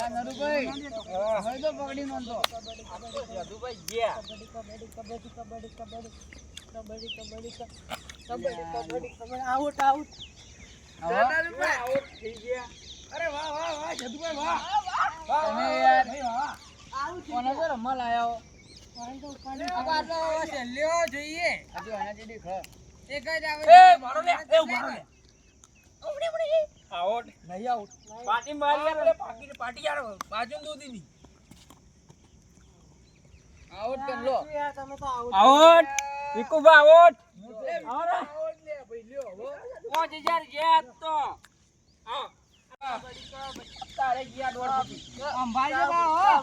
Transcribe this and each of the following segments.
નરુભાઈ હવે તો પકડી નોંધો યદુભાઈ ગયા આઉટ આઉટ નરુભાઈ આઉટ થઈ ગયા અરે વાહ વાહ વાહ યદુભાઈ વાહ તમે યાર કોને તો રમવા લાયા હો આટલો લ્યો જોઈએ હજુ આના જેડી ખા એક જ આવે એ મારો લે એ મારો લે ઓમડી ઓમડી આઉટ નહીં આઉટ પાટી મારી યાર પાટી યાર બાજુ દોધી ની આઉટ કર લો તમે તો આઉટ વિકુભા આઉટ આઉટ લે ભાઈ લ્યો હો 5000 ગયા તો હા તારે ગયા દોડ અંભાઈ જવા હો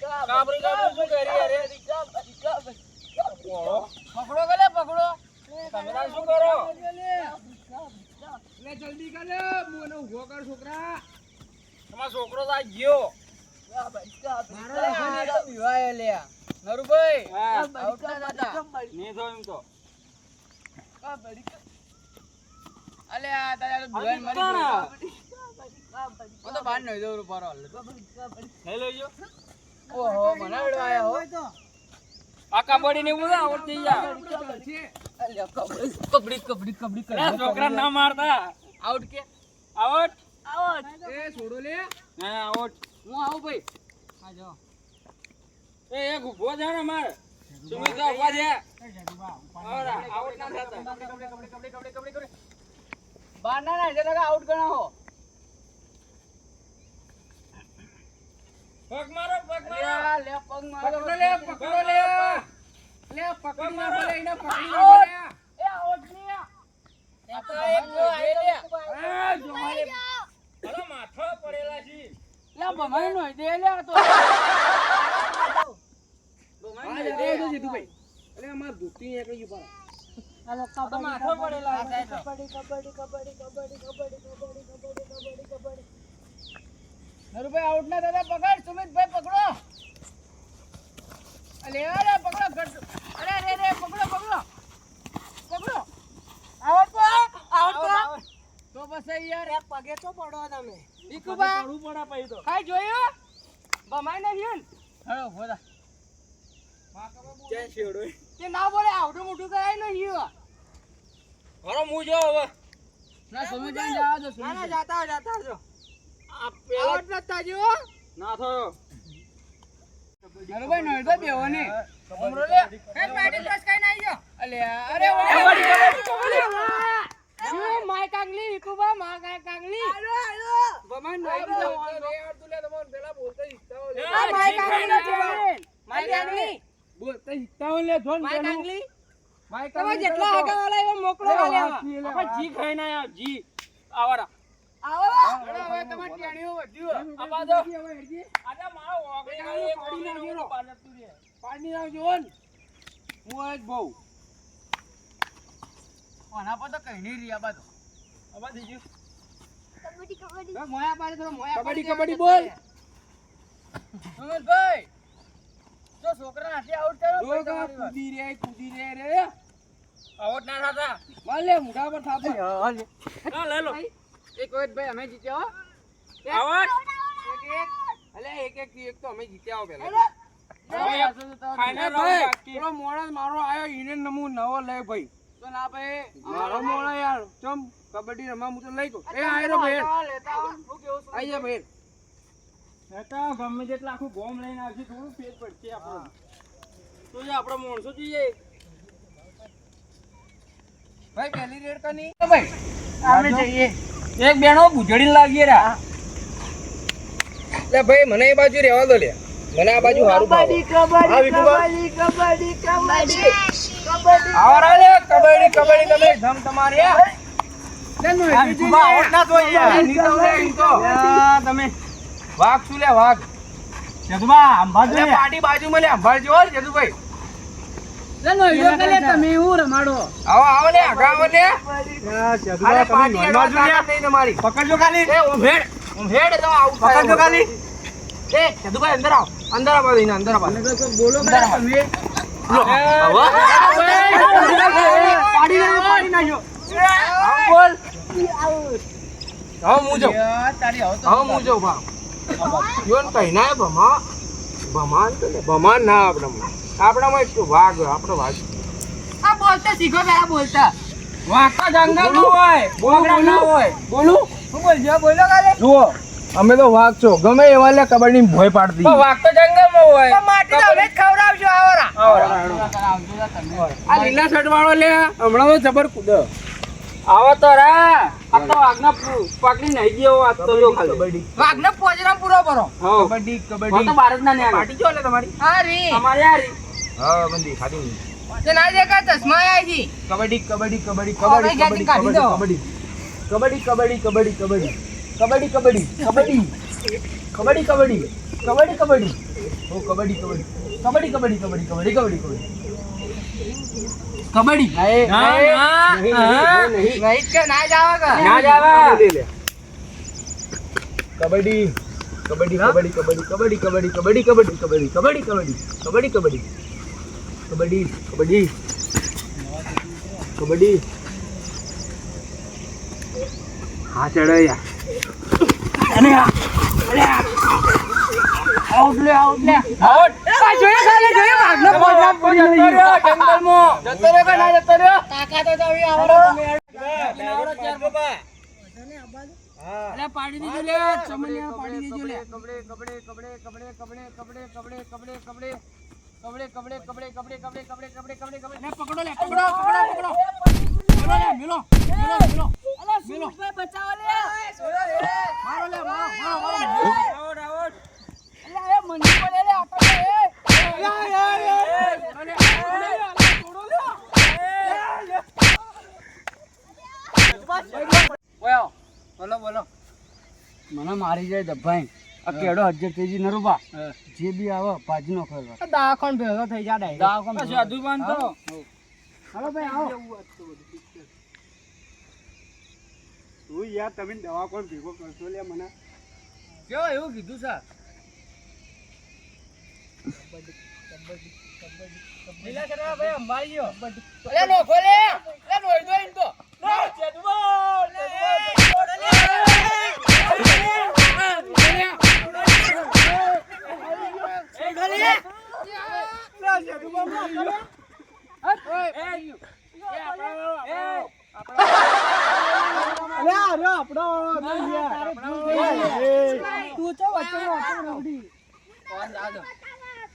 કાબરી કાબરી શું કરી યાર પકડો ગલે પકડો તમે શું કરો લે જલ્દી કર લે મોને ઉભો કર છોકરા તમારો છોકરો તો આ ગયો મારો વિવાય લે નરુભાઈ આઉટ ના હતા ને તો એમ તો કાબરી અલે આ તારે ભુવન મરી ગયો ઓ તો બાર નઈ દોર પર હાલ હેલો જો ઓહો મને વળવાયા હો આ કબડ્ડી ને બોલા આવડતી જા કબડ્ડી કબડ્ડી કબડ્ડી કરે છોકરા ના મારતા આઉટ કે આઉટ આઉટ એ છોડો લે હા આઉટ હું આવું ભાઈ આ જો એ એક ઉભો છે ને માર સુમિત ઉભા છે ઓરા આઉટ ના થતા કબડ્ડી કબડ્ડી કબડ્ડી કબડ્ડી બાર ના જે લગા આઉટ ગણા હો પગ મારો લે પગ મારો પકડો લે પકડી મારો લે એને પકડી મારો લે એ આઉટ ની આ તો એક જો આઈ લે એ જો મારે હલો માથો પડેલા છી લે ભમાઈ નો દે લે આ તો ભમાઈ દે દે તું ભાઈ અરે અમાર ધૂતી એકલી ઉપર હાલો કબડ્ડી માથો પડેલા કબડ્ડી કબડ્ડી કબડ્ડી કબડ્ડી કબડ્ડી કબડ્ડી નરુભાઈ આઉટ ના દાદા પકડ સુમિતભાઈ પકડો અલે અરે પકડો અરે રે રે પકડો પકડો પકડો આઉટ તો બસ યાર એક પગે તો પડો તમે વિકુબા પડું પડા પઈ તો ખાઈ જોયો બમાઈ ને હિન હેલો બોલા કે છેડો કે ના બોલે આવડું મોટું કરાય ન હિયો હરો મુ જો હવે ના સુમિતભાઈ જાવ જો ના જાતા જો આ પેલા જ નતા જો ના થયો નરુભાઈ નઈ તો બેવો ને ઓમરો લે એ પાટી બસ કઈ નઈ જો અલે અરે કબડ્ડી માય કાંગલી વિકુબા મા કાંગલી આલો બમન નઈ તો યાર તું લે તમન પેલા બોલતા હિસ્સાઓ લે માય કાંગલી બોલતા હિસ્સાઓ લે જોન માય કાંગલી તમે જેટલા આગળ વાળા એવો મોકલો વાલે આપણે જી ખાઈ ના યાર જી આવરા આવો હવે તમાર ટેણીઓ વધ્યું આપા દો આજા મારો ઓગળી ના પાડી નાખ્યો પાલતું રે પાડી નાખજો ને હું જ બહુ ઓના પર તો કઈ નહીં રી આબા તો આબા દીજો કબડ્ડી કબડ્ડી મોયા પાડે તો મોયા કબડ્ડી કબડ્ડી બોલ સુમિતભાઈ જો છોકરા હાથે આઉટ કરો કૂદી રે આઉટ ના થાતા માલે મુઢા પર થાપે હા લે લો એક વખત ભાઈ અમે જીત્યા હો આઉટ એક અલે એક તો અમે જીત્યા હો પેલા ફાઈનલ રાઉન્ડ બાકી પેલો મોણસ મારો આયો ઈને નમુ નવો લે ભાઈ તો ના ભાઈ મારો મોણસ યાર ચમ કબડ્ડી રમવા હું તો લઈ ગયો એ આયરો ભાઈ લેતા હું કેવું આઈ જા ભાઈ લેતા ગમે જેટલા આખું ગોમ લઈને આવશે થોડું પેટ પડશે આપણો તો જે આપણો મોણસો જોઈએ ભાઈ પહેલી રેડ કની ભાઈ અમે જઈએ એક બેણો બુજડી લાગી રા લે ભાઈ મને એ બાજુ રહેવા દો લે મને આ બાજુ હારું કબડ્ડી કબડ્ડી કબડ્ડી કબડ્ડી આવરા લે કબડ્ડી કબડ્ડી તમે ધમ તમારી લે નો આઉટ ના તો યાર ની તો લે ઈ તો તમે વાઘ શું લે વાઘ જદુબા અંબાજો લે પાટી બાજુમાં લે અંબાજો જદુભાઈ લે નો ઈડો કે લે તમે હું રમાડો આવો લે આવો લે જદુબા તમે બાજુ લે નહીં તમારી પકડજો ખાલી એ ઉભેડ તો આઉટ પકડજો ખાલી એ જદુભાઈ અંદર આવ ઇના અંદર આવ બોલો તમે લો આવો પાડી નાખ્યો આવ બોલ આવ મુજો તારી આવ તો આવ મુજો ભા યોન કઈ ના ભમાન તો ને ભમાન ના આપણામાં એક વાઘ આપણો વાઘ આ બોલતા શીખો પેલા બોલતા. વાઘ તો જંગલ હોય બોગડા ના હોય. બોલું હું બોલજો બોલો કાલે. જુઓ અમે તો વાઘ છો ગમે એવા લે કબડ્ડી ભોય પાડતી. વાઘ તો જંગલમાં હોય. તો માટી તો હવે જ ખવડાવજો આવરા. આ લીલા શર્ટ વાળો લે હમણાં તો જબર કૂદ આવો તો રા આ તો વાઘના પકડી નહીં ગયો આ તો જો ખાલી કબડ્ડી વાઘને પોજરા પૂરો કરો. કબડ્ડી કબડ્ડી તો ભારત ના ને પાટી જો લે તમારી હા રી અમારી આ રી હા બંદી ખાધી તે ના દેખા ચશ્મા આઈ જી. કબડ્ડી કબડ્ડી કબડ્ડી હવે ક્યાંથી કાઢી દો. કબડ્ડી કબડ્ડી કબડ્ડી કબડ્ડી કબડ્ડી કબડ્ડી કબડ્ડી કબડ્ડી કબડ્ડી કબડ્ડી કબડ્ડી કબડ્ડી ઓ કબડ્ડી કબડ્ડી કબડ્ડી કબડ્ડી કબડ્ડી કબડ્ડી કબડ્ડી કબડ્ડી નહીં કે ના જાવા કા. ના જાવા લે કબડ્ડી કબડ્ડી કબડ્ડી કબડ્ડી કબડ્ડી કબડ્ડી કબડ્ડી કબડ્ડી કબડ્ડી કબડ્ડી કબડ્ડી કબડ્ડી કબડ્ડી કબડ્ડી કબડ્ડી હા ચડ્યા અને આઉટ લે આઉટ આ જોયે ખાલે જોયે વાઘનો પોજરા પડી ગયો જંગલમાં જતો રહ્યો કે ના જતો રહ્યો તાકાત તો આવી આવરો તમે. આવડો ચાર બાબા અલે પાડી દીજો લે ચમનિયા પાડી દીજો લે. કબડે કબડે કબડે કબડે કબડે કબડે કબડે કબડે કબડે કબડે કબડે કબડે કબડે કબડે કબડે કબડે કબડે કબડે લે પકડો લે પકડો પકડો પકડો લે મિલો મિલો મિલો અલે સુરેશભાઈ બચાવો લે મારો લે મારો આઉટ આઉટ અલે એ મંજી બોલે લે આટો લે બોલો બોલો મને મારી જાય દભાઈ આ કેડો હજર તેજી નરુબા જે બી આવે ભાજી નો ખરો દાખણ ભેગો થઈ જા ડાયરેક્ટ દાખણ સાધુ બાંધો હાલો ભાઈ આવો તું યાર તમે દવા કોણ ભેગો કરશો લે મને કેવો એવું કીધું સર લીલા ચડવા ભાઈ અંબાઈ ગયો અલે નો ખોલે લે નોઈ દો ઇન તો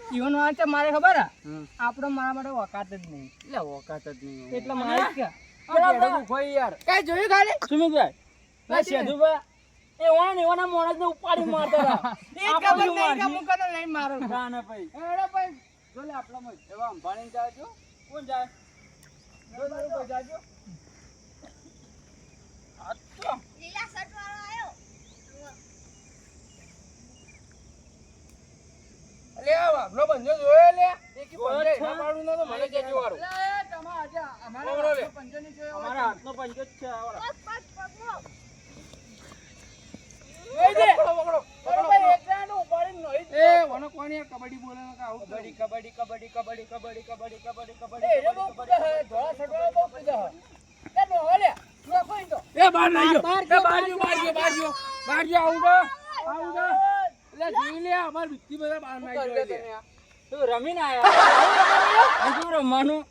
જીવન વાંચે મારે ખબર આપડે મારા માટે વકાત જ નહીં એટલે ઓકાત જ નહીં એટલે મારે જ કે કોઈ યાર કઈ જોયું ખાલી સુમિતભાઈ ના સેધુભાઈ એ ઓણા એવાના મોણસ ને ઉપાડી મારતા હતા એક ખબર નહીં કે મુકનો લઈને મારો ના ના ભાઈ એડો ભાઈ જોલે આપણામાં એવા અંભાણી જાજો કોણ જાય જો તારું કોઈ જાજો અચ્છા લીલા શર્ટ વાળો આયો. અલે આ વાઘનો બંજો જોયો લે એકી બંજો એના પાડું ન તો મને કેજો વાળું લે તમે આજે અમારા પકડો લે. પંચોની જોયો અમારા હાથનો પંજો જ છે આવડા પગ પગનો. લઈ દે પકડો ભાઈ એકલાનો ઉપાડી નોઈ એ વનો કોણ યાર કબડ્ડી બોલે ને કા આઉટ કબડ્ડી કબડ્ડી કબડ્ડી કબડ્ડી કબડ્ડી કબડ્ડી કબડ્ડી એ રે બહુ કુદા હે ધોળા છડવા બહુ કુદા હે એ નો હલે નો કોઈ તો એ બહાર લઈ ગયો એ બહાર ગયો બહાર ગયો આઉટ એટલે જોઈ લે અમાર વિત્તી બધા બહાર નાઈ ગયો લે તું રમીને આયા શું રમવાનું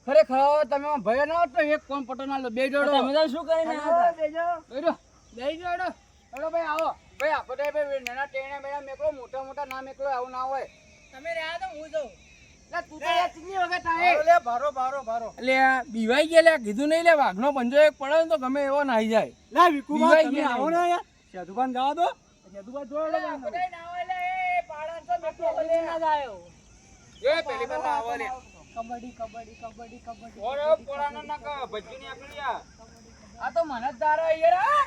ખરેખર તમે ભય ના તો એક કોણ પટો ના લો બે જોડો તમે તો શું કરીને આયા બેજો બેજો બેજો એડો એડો ભાઈ આવો ભાઈ આપો દે ભાઈ નાના ટેણા બેણા મેકલો મોટા મોટા ના મેકલો આવું ના હોય તમે રહ્યા તો હું જાઉં લે તું તો યાર ચીની વગર તાય લે ભારો એટલે આ બીવાઈ ગયા લે કીધું નહીં લે વાઘનો પંજો એક પડે ને તો ગમે એવો નાઈ જાય લા વિકુભાઈ બીવાઈ તમે ગયા આવો ને યાર સેતુભાન જવા દો સેતુભાઈ જોડે આપો દે ના હોય લે એ પાડન તો મેકલો લે ના જાયો એ પેલી બાર આવો લે કબડ્ડી કબડ્ડી કબડ્ડી કબડ્ડી ઓરે પોળાના ના કા ભજ્જીની આકડીયા આ તો મને જ દારા યાર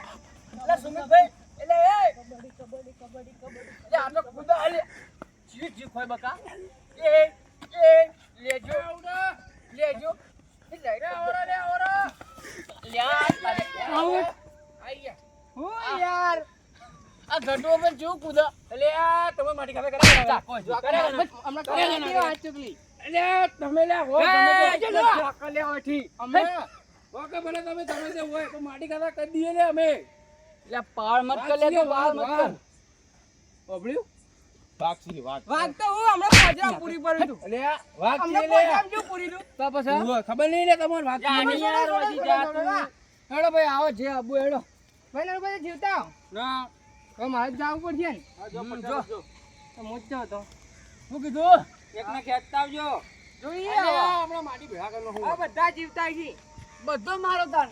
એટલે સુમિતભાઈ એટલે એ કબડ્ડી કબડ્ડી કબડ્ડી કબડ્ડી એટલે આ તો ખુદા લે જી ખોય બકા એ લેજો લેજો લે ઓરા લે યાર આઉટ આયા હું યાર આ ગડો પર જો કુદા એટલે આ તમે માટી ખાવે કરે હમણાં કરે વાત ચુકલી એટલે તમે લે હો એ, તમે ચાકો લે ઓઠી અમે ઓકે ભલે તમે જે હોય તો માટી ખાવા કરી દઈએ ને અમે લે પાળ મત કર લે તો પાળ મત કર ઓબળ્યું બાક્ષી વાત વાઘ તો હું હમણાં પોજરામાં પૂરી પડ્યું તું. એટલે આ વાઘ છે હમણાં લે પોજરામાં જેવું પૂરી તું. તો પછી? ઉવ્વ, ખબર નહીં ને તમારે વાઘ જા, છે. નહીં યાર, વધી જા તું. હેડો ભાઈ, આવો જે આબુ હેડો. ભાઈ ને બધા જીવતા આવો. ના હવે મારે જ જવું પડશે ને. જો હમ, પચાસ જો. જો. તો મોજો હતો. શું કીધું એકને ખેંચતા આવજો. જોઈએ અરે આવો. આ હમણાં માટી ભેગા કરવાનો હું આ બધા જીવતા છે. બધો મારો તાન.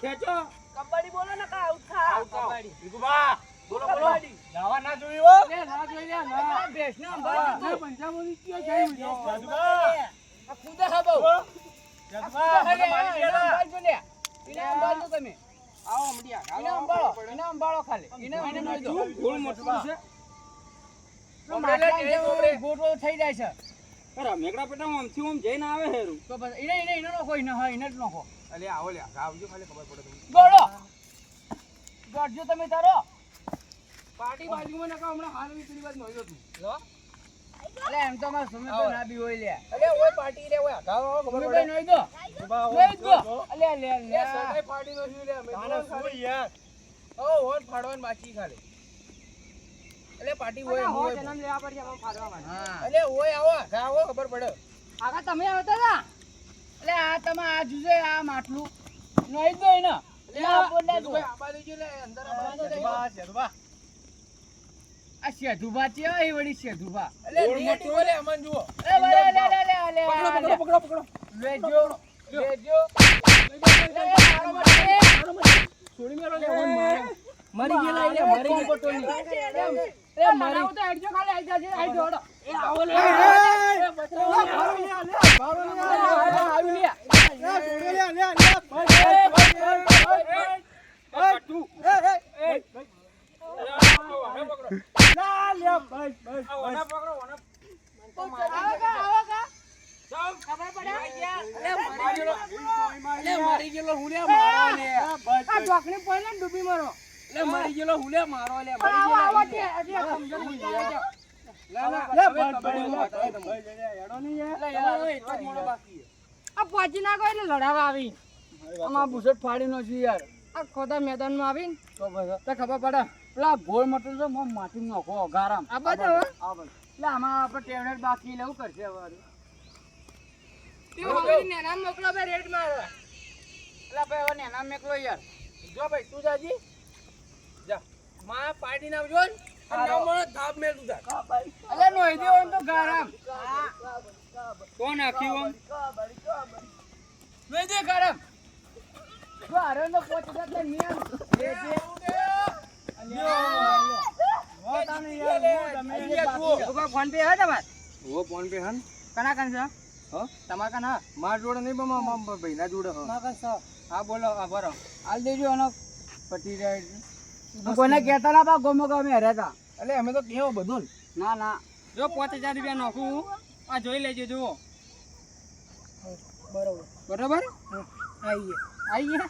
ખેંચો કબડ્ડી બોલો ને કા આઉટ થા. કબડ્ડી. ભીખુભા, બોલો બોલો કબડ્ડી. દાવા ના જોયું હો લે ના જોઈ લે ના. ભેંસને અંબાડી દીધું. પંચામોની કયો જાય હું જો. જાદુભા. આ કૂદા હા બહુ. જાદુભા, મને મારી એને ગયા. અંબાડજો લે. એને અંબાડજો તમે. આવો અમડિયા એને અંબાડો. એને અંબાડો ખાલી. એને એને નહીં દો. ગોળ મોટું છે તો માટલા જેવો ગોટો થઈ જાય છે. અરે મેઘડા પેટામાં આમથી આમ જઈને આવે હેરું તો બસ એને નખો એને હા એને જ નખો. અલે આવો લે આવજો ખાલી ખબર પડે તમને ગોળો. ગોળજો તમે તારો. પાર્ટી બાજુમાં નકા હમણાં હાલ વીકડી બાદ નોયો તું લો. અલે એમ તો મારા સુમિતભાઈ ના બી હોય લે. અલે ઓય પાર્ટી લે ઓય આવો ખબર સુમિતભાઈ પડે નોઈ દો. જાદુભા, નોઈ દો. જો. અલે લે લે. લે સરકારી પાર્ટી નો શું લે અમે તારે શું યાર? ઓ હોટ ફાડવાનું બાકી ખાલી અલે પાર્ટી હોય હો હોય જન્મ લેવા પડશે આમાં ફાડવા માટે. હા. અલે ઓય આવો ખબર પડે આગા તમે આવતા હતા. એટલે આ તમે આ જુજે આ માટલું નોઈ દો એને. એટલે આ બોલે દો. ભાઈ આબા દેજો લે અંદર આબા દેજો જાદુભા, જાદુભા. આ શેધુભા છે એ વળી શેધુભા. અલે નિયતિ બોલે અમન જુઓ એ લે લે લે લે લે. પકડો લેજો. લેજો. છોડી મેલો લે ઓન મારે મરી ગયેલા એટલે મરી ગયેલા એ મારા તો હેડજો ખાલી આઈ જાજે આઈ જોડો. એ આવો લે આવી લે. મરી ગયેલો હું લે મારો લે આ ઢોકણી પડે ને ડૂબી મરો. લે મરી ગયેલો હું લે મારો લે મરી આવો ગયેલા આવો તે હજી આ સમજણ નહીં જાય. આ પહોંચી ના ગયો એટલે લડાવા આવી. આમાં બુસટ ફાડી નો છું યાર. આ ખોદા મેદાનમાં આવીને તો ખબર પડે. પેલા ગોળ મટન તો માટી નાખો ગારામ. આ બધું એટલે આમાં આપણે ટેબ્લેટ બાકી લેવું કરશે હવે. નેના મોકલો ભાઈ રેડ માં. એટલે ભાઈ હવે નેના મોકલો યાર. જો ભાઈ તું જાજી જા માં પાર્ટી ના આવજો ને અને ના મને ધાબ મેલ તું જા એટલે નોઈ દેવો ને તો ગારામ. કોણ નાખ્યું નોઈ દે ગારામ. જો હારે નો પોચતા તો નિયમ લેજે. ફોન પે હે તમાર? ઓ ફોન પે હન કના કન છે? હો તમાર કન હા? માર જોડે નહીં બમા મારા ભાઈ ના જોડે હો હા બોલો આ બરો હાલ દેજો એનો પટી જાય. કોઈને કહેતા ના પા ગોમો ગમે હરાતા. એટલે અમે તો કેવો બધું ને. ના ના જો 5000 રૂપિયા નાખું આ જોઈ લેજો જુઓ. બરોબર આઈએ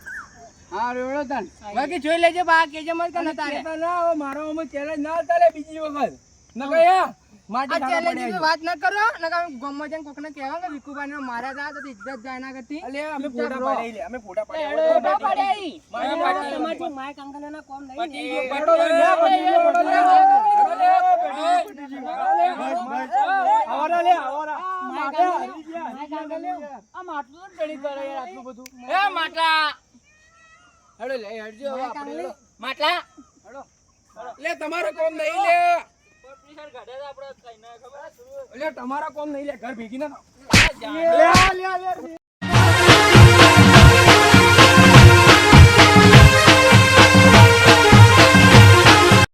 હા રેડો તન બાકી જોઈ લેજો બા કેજે મત કને તારે. ના હવે મારો અમે ચેલેન્જ ના ચાલે બીજી વખત ન કયા માટી આ ખાવા challenge પડે ની વાત ન કરો નકા ગોમમાં જઈને કોકને કહેવા કે વિકુભાઈ ને માર્યા હતા તો ઇજ્જત જાય ના કરતી. અલે અમે ફોટા પાડી લે અમે ફોટા પાડી ફોટા પાડ્યા ઈ. મારી પાડી તમારી માય કાંગલાના કોમ આ માટલું તો ડળી કરે યાર આટલું બધું. એ માટલા હેડો લે હેડજો હવે આપણે હેડો. માટલા લે તમારો કોમ નહીં લે લે તમારા કોમ નહીં લે ઘર ભેગી ના થાવ.